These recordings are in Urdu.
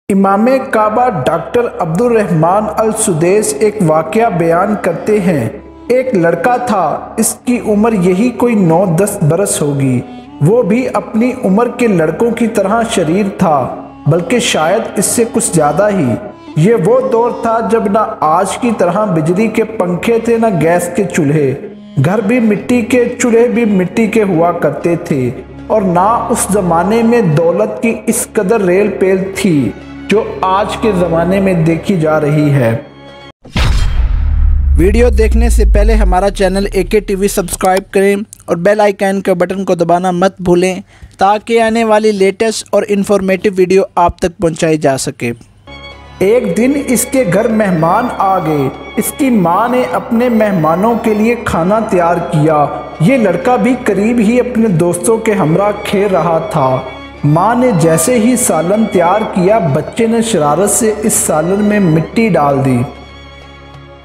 امام کعبہ ڈاکٹر عبدالرحمن السدیس ایک واقعہ بیان کرتے ہیں۔ ایک لڑکا تھا، اس کی عمر یہی کوئی 9-10 برس ہوگی۔ وہ بھی اپنی عمر کے لڑکوں کی طرح شریر تھا، بلکہ شاید اس سے کچھ زیادہ ہی۔ یہ وہ دور تھا جب نہ آج کی طرح بجلی کے پنکھے تھے، نہ گیس کے چولہے۔ گھر بھی مٹی کے، چولہے بھی مٹی کے ہوا کرتے تھے، اور نہ اس زمانے میں دولت کی اس قدر ریل پیل تھی جو آج کے زمانے میں دیکھی جا رہی ہے۔ ویڈیو دیکھنے سے پہلے ہمارا چینل AK TV سبسکرائب کریں اور بیل آئیکن کے بٹن کو دبانا مت بھولیں تاکہ آنے والی لیٹسٹ اور انفارمیٹیو ویڈیو آپ تک پہنچائی جا سکے۔ ایک دن اس کے گھر مہمان آ گئے۔ اس کی ماں نے اپنے مہمانوں کے لیے کھانا تیار کیا۔ یہ لڑکا بھی قریب ہی اپنے دوستوں کے ہمراہ کھیل رہا تھا۔ ماں نے جیسے ہی سالن تیار کیا، بچے نے شرارت سے اس سالن میں مٹی ڈال دی۔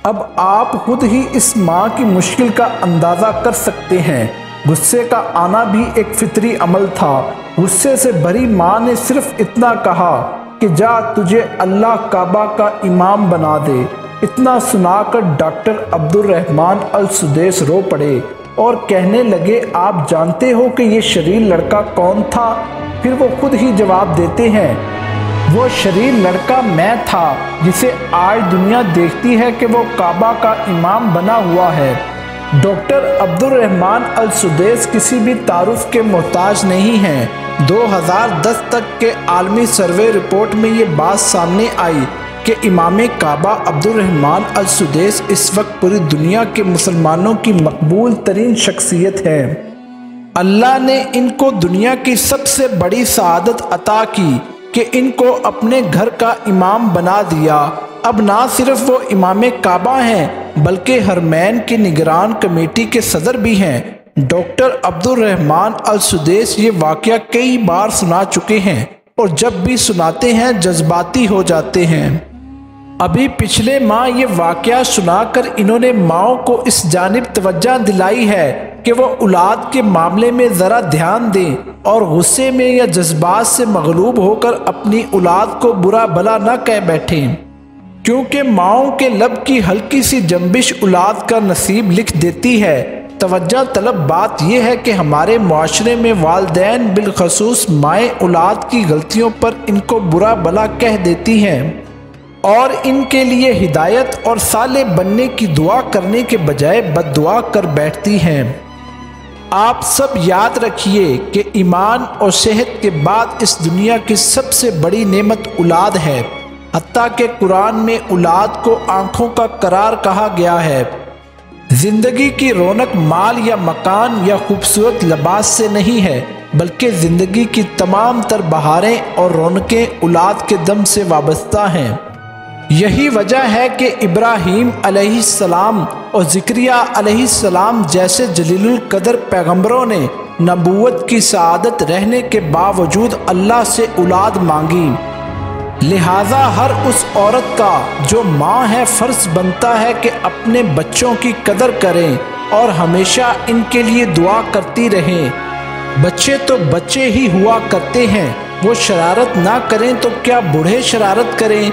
اب آپ خود ہی اس ماں کی مشکل کا اندازہ کر سکتے ہیں۔ غصے کا آنا بھی ایک فطری عمل تھا۔ غصے سے بھری ماں نے صرف اتنا کہا کہ جا، تجھے اللہ کعبہ کا امام بنا دے۔ اتنا سنا کر ڈاکٹر عبدالرحمن السدیس رو پڑے اور کہنے لگے، آپ جانتے ہو کہ یہ شریر لڑکا کون تھا؟ پھر وہ خود ہی جواب دیتے ہیں، وہ شریر لڑکا میں تھا جسے آج دنیا دیکھتی ہے کہ وہ کعبہ کا امام بنا ہوا ہے۔ ڈاکٹر عبدالرحمن السدیس کسی بھی تعارف کے محتاج نہیں ہیں۔ 2010 تک کے عالمی سروے رپورٹ میں یہ بات سامنے آئی کہ امام کعبہ عبدالرحمن السدیس اس وقت پوری دنیا کے مسلمانوں کی مقبول ترین شخصیت ہے۔ اللہ نے ان کو دنیا کی سب سے بڑی سعادت عطا کی کہ ان کو اپنے گھر کا امام بنا دیا۔ اب نہ صرف وہ امام کعبہ ہیں بلکہ حرمین کی نگران کمیٹی کے صدر بھی ہیں۔ ڈاکٹر عبدالرحمن السدیس یہ واقعہ کئی بار سنا چکے ہیں اور جب بھی سناتے ہیں جذباتی ہو جاتے ہیں۔ ابھی پچھلے ماہ یہ واقعہ سنا کر انہوں نے ماؤں کو اس جانب توجہ دلائی ہے کہ وہ اولاد کے معاملے میں ذرا دھیان دیں اور غصے میں یا جذبات سے مغلوب ہو کر اپنی اولاد کو برا بھلا نہ کہہ بیٹھیں، کیونکہ ماؤں کے لب کی ہلکی سی جنبش اولاد کا نصیب لکھ دیتی ہے۔ توجہ طلب بات یہ ہے کہ ہمارے معاشرے میں والدین بالخصوص مائیں اولاد کی غلطیوں پر ان کو برا بھلا کہہ دیتی ہیں اور ان کے لیے ہدایت اور صالح بننے کی دعا کرنے کے بجائے بد دعا کر بیٹھتی ہیں۔ آپ سب یاد رکھیے کہ ایمان اور صحت کے بعد اس دنیا کی سب سے بڑی نعمت اولاد ہے، حتیٰ کہ قرآن میں اولاد کو آنکھوں کا قرار کہا گیا ہے۔ زندگی کی رونق مال یا مکان یا خوبصورت لباس سے نہیں ہے، بلکہ زندگی کی تمام تر بہاریں اور رونقیں اولاد کے دم سے وابستہ ہیں۔ یہی وجہ ہے کہ ابراہیم علیہ السلام اور زکریا علیہ السلام جیسے جلیل القدر پیغمبروں نے نبوت کی سعادت رہنے کے باوجود اللہ سے اولاد مانگی۔ لہٰذا ہر اس عورت کا جو ماں ہے فرض بنتا ہے کہ اپنے بچوں کی قدر کریں اور ہمیشہ ان کے لیے دعا کرتی رہیں۔ بچے تو بچے ہی ہوا کرتے ہیں، وہ شرارت نہ کریں تو کیا بوڑھے شرارت کریں؟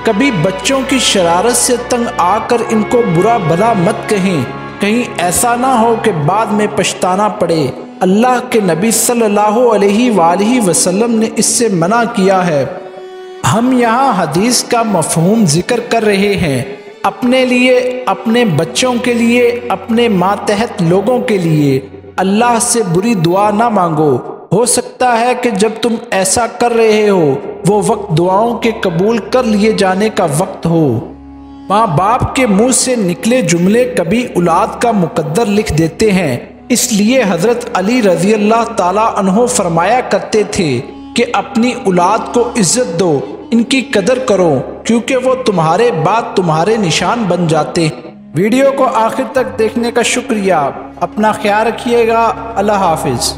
کبھی بچوں کی شرارت سے تنگ آ کر ان کو برا بھلا مت کہیں، کہیں ایسا نہ ہو کہ بعد میں پچھتانا پڑے۔ اللہ کے نبی صلی اللہ علیہ وآلہ وسلم نے اس سے منع کیا ہے۔ ہم یہاں حدیث کا مفہوم ذکر کر رہے ہیں، اپنے لیے، اپنے بچوں کے لیے، اپنے ماتحت لوگوں کے لیے۔ اللہ سے بری دعا نہ مانگو، ہو سکتا ہے کہ جب تم ایسا کر رہے ہو وہ وقت دعاؤں کے قبول کر لیے جانے کا وقت ہو۔ ماں باپ کے منہ سے نکلے جملے کبھی اولاد کا مقدر لکھ دیتے ہیں۔ اس لیے حضرت علی رضی اللہ تعالیٰ عنہ فرمایا کرتے تھے کہ اپنی اولاد کو عزت دو، ان کی قدر کرو، کیونکہ وہ تمہارے بعد تمہارے نشان بن جاتے ہیں۔ ویڈیو کو آخر تک دیکھنے کا شکریہ۔ اپنا خیال رکھیے گا۔ اللہ حافظ۔